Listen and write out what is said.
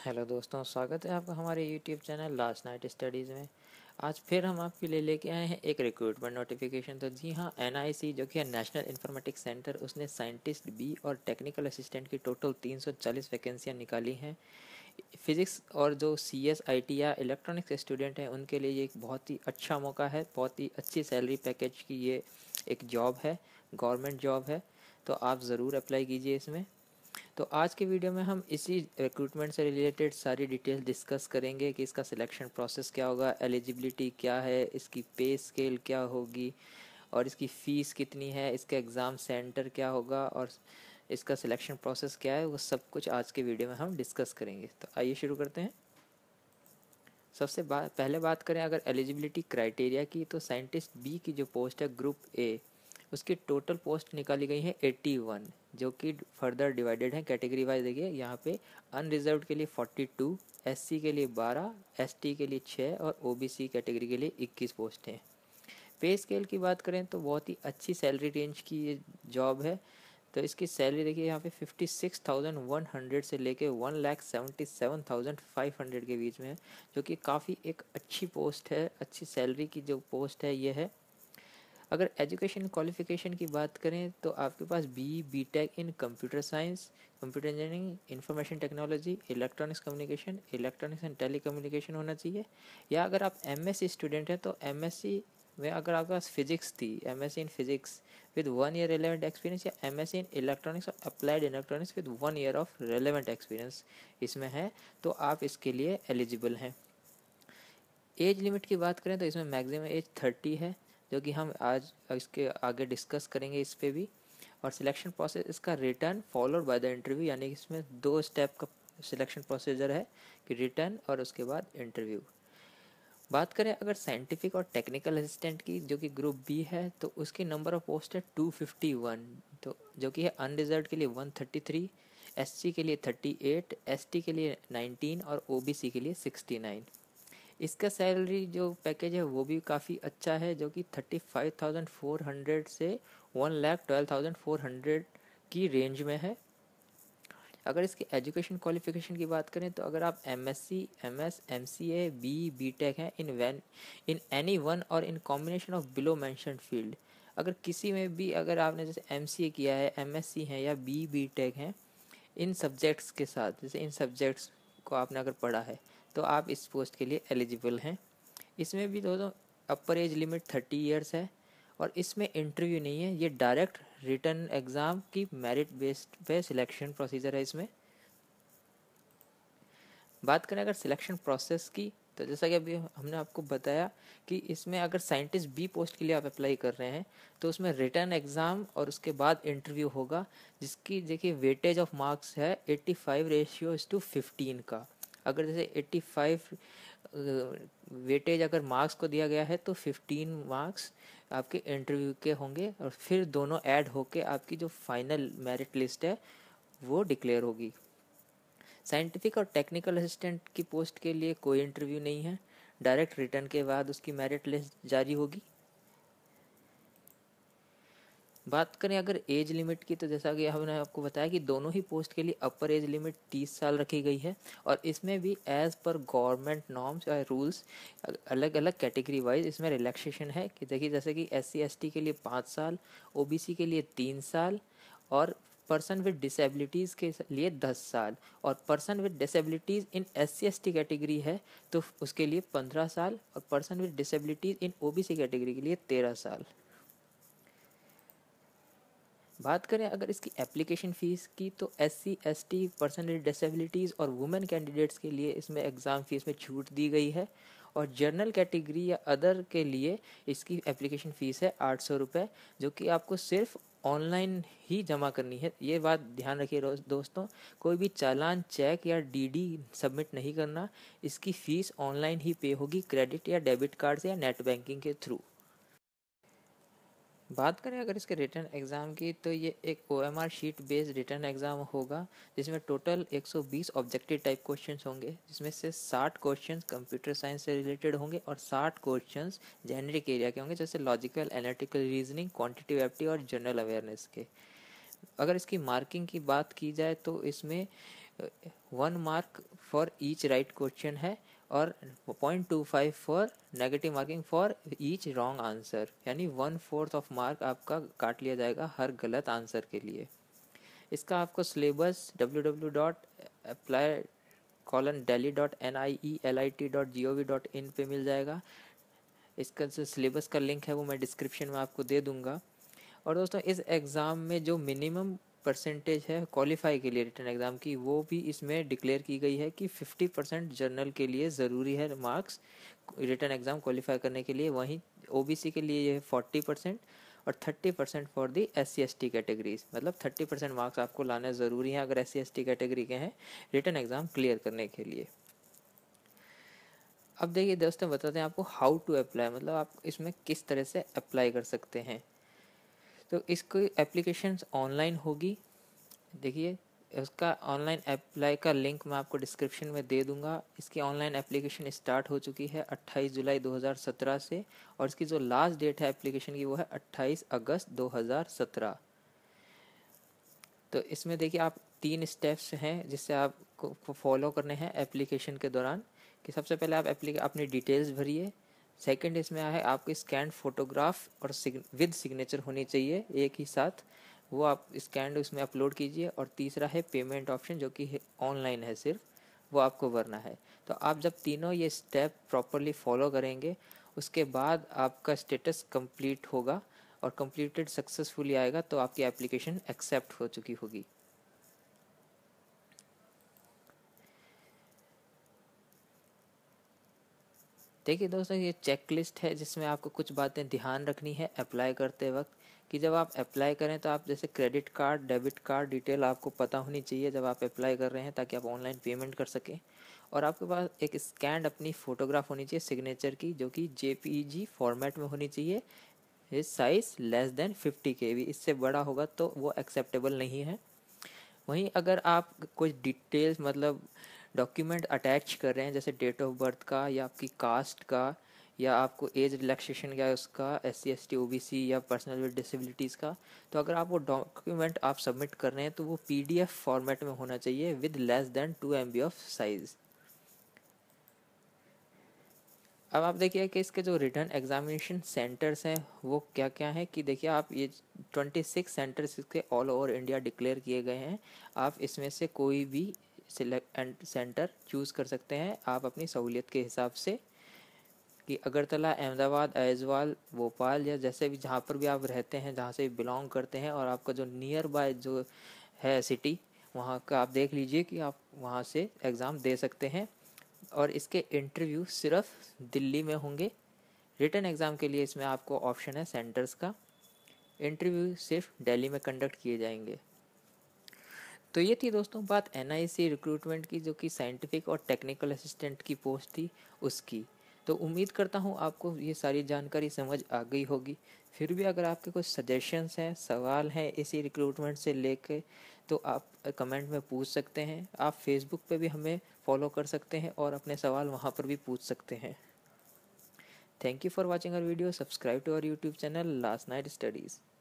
Hello दोस्तों, स्वागत है आपका हमारे YouTube channel last night studies में। आज फिर हम आपके लिए लेके आए हैं एक रिक्रूटमेंट नोटिफिकेशन। तो जी हाँ, एनआईसी जो कि है नेशनल इंफॉर्मेटिक्स सेंटर, उसने साइंटिस्ट बी और टेक्निकल असिस्टेंट की टोटल 340 वैकेंसियाँ निकाली हैं। फिज़िक्स और जो सीएस आईटी या इलेक्ट्रॉनिक्स स्टूडेंट हैं उनके लिए ये एक बहुत ही अच्छा मौका है। बहुत ही अच्छी सैलरी पैकेज की ये एक जॉब है, गवर्नमेंट जॉब है। तो आप ज़रूर अप्लाई कीजिए इसमें। तो आज के वीडियो में हम इसी रिक्रूटमेंट से रिलेटेड सारी डिटेल डिस्कस करेंगे कि इसका सिलेक्शन प्रोसेस क्या होगा, एलिजिबिलिटी क्या है, इसकी पे स्केल क्या होगी और इसकी फ़ीस कितनी है, इसका एग्ज़ाम सेंटर क्या होगा और इसका सिलेक्शन प्रोसेस क्या है, वो सब कुछ आज के वीडियो में हम डिस्कस करेंगे। तो आइए शुरू करते हैं। पहले बात करें अगर एलिजिबिलिटी क्राइटेरिया की, तो साइंटिस्ट बी की जो पोस्ट है ग्रुप ए, उसकी टोटल पोस्ट निकाली गई है 81, जो कि फर्दर डिवाइडेड है कैटेगरी वाइज। देखिए यहाँ पे अनरिजर्व्ड के लिए 42, एससी के लिए 12, एसटी के लिए 6 और ओबीसी कैटेगरी के लिए 21 पोस्ट हैं। पे स्केल की बात करें तो बहुत ही अच्छी सैलरी रेंज की ये जॉब है। तो इसकी सैलरी देखिए यहाँ पे 56,100 से लेके 1,77,500 के बीच में है, जो कि काफ़ी एक अच्छी पोस्ट है, अच्छी सैलरी की जो पोस्ट है ये है। अगर एजुकेशन क्वालिफिकेशन की बात करें तो आपके पास B Tech in computer science, computer engineering, information technology, electronics communication, electronics and telecommunication होना चाहिए। या अगर आप एमएससी स्टूडेंट हैं तो एमएससी में अगर आपके पास फिजिक्स थी, MSc in physics with 1 year relevant experience, या एमएससी इन इलेक्ट्रॉनिक्स और applied electronics with 1 year of relevant experience इसमें है, तो आप इसके लिए एलिजिबल हैं। एज लिमिट की बात करें तो इसमें मैक्सिमम एज 30 है, जो कि हम आज इसके आगे डिस्कस करेंगे इस पे भी। और सिलेक्शन प्रोसेस इसका return followed by the interview, यानी कि इसमें 2 स्टेप का सिलेक्शन प्रोसीजर है कि रिटर्न और उसके बाद इंटरव्यू। बात करें अगर साइंटिफिक और टेक्निकल असिस्टेंट की, जो कि ग्रुप बी है, तो उसकी नंबर ऑफ पोस्ट है 251, तो जो कि है अनरिजर्व्ड के लिए 133, एससी के लिए 38, एसटी के लिए 19 और ओबीसी के लिए 69। इसका सैलरी जो पैकेज है वो भी काफ़ी अच्छा है, जो कि 35,400 से 1,12,400 की रेंज में है। अगर इसकी एजुकेशन क्वालिफिकेशन की बात करें तो अगर आप एमएससी, एमएस, एमसीए, बीटेक हैं इन एनी वन और in combination of below mentioned field, अगर किसी में भी अगर आपने जैसे एमसीए किया है, एमएससी है या बीटेक हैं इन सब्जेक्ट्स के साथ, जैसे इन सब्जेक्ट्स को आपने अगर पढ़ा है, तो आप इस पोस्ट के लिए एलिजिबल हैं। इसमें भी दोस्तों अपर एज लिमिट 30 ईयर्स है और इसमें इंटरव्यू नहीं है, ये डायरेक्ट रिटर्न एग्ज़ाम की मेरिट बेस्ड पे सिलेक्शन प्रोसीजर है इसमें। बात करें अगर सिलेक्शन प्रोसेस की, तो जैसा कि अभी हमने आपको बताया कि इसमें अगर साइंटिस्ट बी पोस्ट के लिए आप अप्लाई कर रहे हैं तो उसमें रिटर्न एग्ज़ाम और उसके बाद इंटरव्यू होगा, जिसकी देखिए वेटेज ऑफ मार्क्स है 85:15 का। अगर जैसे 85 वेटेज अगर मार्क्स को दिया गया है तो 15 मार्क्स आपके इंटरव्यू के होंगे और फिर दोनों ऐड होके आपकी जो फाइनल मेरिट लिस्ट है वो डिक्लेयर होगी। साइंटिफिक और टेक्निकल असिस्टेंट की पोस्ट के लिए कोई इंटरव्यू नहीं है, डायरेक्ट रिटर्न के बाद उसकी मेरिट लिस्ट जारी होगी। बात करें अगर एज लिमिट की, तो जैसा कि हमने आपको बताया कि दोनों ही पोस्ट के लिए अपर एज लिमिट 30 साल रखी गई है और इसमें भी एज़ पर गवर्नमेंट नॉर्म्स या रूल्स अलग अलग कैटेगरी वाइज इसमें रिलैक्सेशन है कि देखिए जैसे कि एससी एसटी के लिए 5 साल, ओबीसी के लिए 3 साल और पर्सन विद डिसेबिलिटीज़ के लिए 10 साल, और person with disabilities in SC ST category है तो उसके लिए 15 साल, और person with disabilities in OBC category के लिए 13 साल। बात करें अगर इसकी एप्लीकेशन फ़ीस की, तो SC ST, person with disabilities और वुमेन कैंडिडेट्स के लिए इसमें एग्ज़ाम फ़ीस में छूट दी गई है, और जनरल कैटेगरी या अदर के लिए इसकी एप्लीकेशन फ़ीस है 800 रुपये, जो कि आपको सिर्फ ऑनलाइन ही जमा करनी है। ये बात ध्यान रखिए दोस्तों, कोई भी चालान, चेक या डीडी सबमिट नहीं करना, इसकी फ़ीस ऑनलाइन ही पे होगी क्रेडिट या डेबिट कार्ड से या नेट बैंकिंग के थ्रू। बात करें अगर इसके रिटर्न एग्ज़ाम की, तो ये एक OMR sheet based written exam होगा, जिसमें टोटल 120 ऑब्जेक्टिव टाइप क्वेश्चंस होंगे, जिसमें से 60 क्वेश्चंस कंप्यूटर साइंस से रिलेटेड होंगे और 60 क्वेश्चंस जेनरिक एरिया के होंगे, जैसे लॉजिकल, एनालिटिकल रीजनिंग, क्वांटिटेटिव एप्टी और जनरल अवेयरनेस के। अगर इसकी मार्किंग की बात की जाए तो इसमें 1 mark for each right question है और 0.25 for negative marking for each wrong answer, यानी 1/4 ऑफ मार्क आपका काट लिया जाएगा हर गलत आंसर के लिए। इसका आपको सिलेबस www.apply:delhi.nielt.gov.in पे मिल जाएगा। इसका जो सिलेबस का लिंक है वो मैं डिस्क्रिप्शन में आपको दे दूंगा। और दोस्तों इस एग्ज़ाम में जो मिनिमम परसेंटेज है क्वालिफाई के लिए रिटर्न एग्ज़ाम की, वो भी इसमें डिक्लेयर की गई है कि 50% जर्नल के लिए ज़रूरी है मार्क्स रिटर्न एग्ज़ाम क्वालिफाई करने के लिए। वहीं ओबीसी के लिए ये 40% और 30% फॉर दी SC/ST कैटेगरीज, मतलब 30% मार्क्स आपको लाना ज़रूरी है अगर SC/ST कैटेगरी के हैं रिटर्न एग्ज़ाम क्लियर करने के लिए। अब देखिए दोस्तों बताते हैं आपको हाउ टू अप्लाई, मतलब आप इसमें किस तरह से अप्लाई कर सकते हैं। तो इसकी एप्लीकेशन ऑनलाइन होगी। देखिए उसका ऑनलाइन अप्लाई का लिंक मैं आपको डिस्क्रिप्शन में दे दूंगा। इसकी ऑनलाइन एप्लीकेशन स्टार्ट हो चुकी है 28 जुलाई 2017 से, और इसकी जो लास्ट डेट है एप्लीकेशन की वो है 28 अगस्त 2017। तो इसमें देखिए आप 3 स्टेप्स हैं जिससे आपको फॉलो करने हैं एप्लीकेशन के दौरान। कि सबसे पहले आप अपनी डिटेल्स भरिए। सेकंड इसमें है आपकी स्कैन फोटोग्राफ और विद सिग्नेचर होनी चाहिए एक ही साथ, वो आप स्कैन उसमें अपलोड कीजिए। और तीसरा है पेमेंट ऑप्शन जो कि ऑनलाइन है सिर्फ, वो आपको भरना है। तो आप जब तीनों ये स्टेप प्रॉपरली फॉलो करेंगे उसके बाद आपका स्टेटस कंप्लीट होगा और कंप्लीटेड सक्सेसफुली आएगा, तो आपकी एप्लीकेशन एक्सेप्ट हो चुकी होगी। देखिए दोस्तों ये चेकलिस्ट है जिसमें आपको कुछ बातें ध्यान रखनी है अप्लाई करते वक्त। कि जब आप अप्लाई करें तो आप जैसे credit card debit card detail आपको पता होनी चाहिए जब आप अप्लाई कर रहे हैं, ताकि आप ऑनलाइन पेमेंट कर सकें। और आपके पास एक स्कैंड अपनी फ़ोटोग्राफ होनी चाहिए सिग्नेचर की, जो कि JPEG फॉर्मेट में होनी चाहिए। इस साइज़ लेस देन 50 KB, इससे बड़ा होगा तो वो एक्सेप्टेबल नहीं है। वहीं अगर आप कोई डिटेल्स मतलब डॉक्यूमेंट अटैच कर रहे हैं जैसे डेट ऑफ बर्थ का या आपकी कास्ट का या आपको एज रिलैक्सेशन या उसका SC/ST OBC या पर्सनल विद डिसेबिलिटीज़ का, तो अगर आप वो डॉक्यूमेंट आप सबमिट कर रहे हैं तो वो PDF फॉर्मेट में होना चाहिए with less than 2 MB of size. अब आप देखिए कि इसके जो रिटर्न एग्जामिनेशन सेंटर्स हैं वो क्या क्या हैं। कि देखिए आप ये 26 सेंटर्स इसके ऑल ओवर इंडिया डिक्लेयर किए गए हैं। आप इसमें से कोई भी सिलेक्ट सेंटर चूज़ कर सकते हैं आप अपनी सहूलियत के हिसाब से। कि अगरतला, अहमदाबाद, aizawl, भोपाल या जैसे भी जहाँ पर भी आप रहते हैं, जहाँ से बिलोंग करते हैं और आपका जो नियर बाय जो है सिटी, वहाँ का आप देख लीजिए कि आप वहाँ से एग्ज़ाम दे सकते हैं। और इसके इंटरव्यू सिर्फ दिल्ली में होंगे। रिटर्न एग्ज़ाम के लिए इसमें आपको ऑप्शन है सेंटर्स का। इंटरव्यू सिर्फ दिल्ली में कंडक्ट किए जाएंगे। तो ये थी दोस्तों बात NIC रिक्रूटमेंट की, जो कि साइंटिफिक और टेक्निकल असिस्टेंट की पोस्ट थी उसकी। तो उम्मीद करता हूँ आपको ये सारी जानकारी समझ आ गई होगी। फिर भी अगर आपके कुछ सजेशंस हैं, सवाल हैं इसी रिक्रूटमेंट से लेके, तो आप कमेंट में पूछ सकते हैं। आप फेसबुक पे भी हमें फॉलो कर सकते हैं और अपने सवाल वहाँ पर भी पूछ सकते हैं। Thank you for watching our video. Subscribe to our YouTube channel last night studies.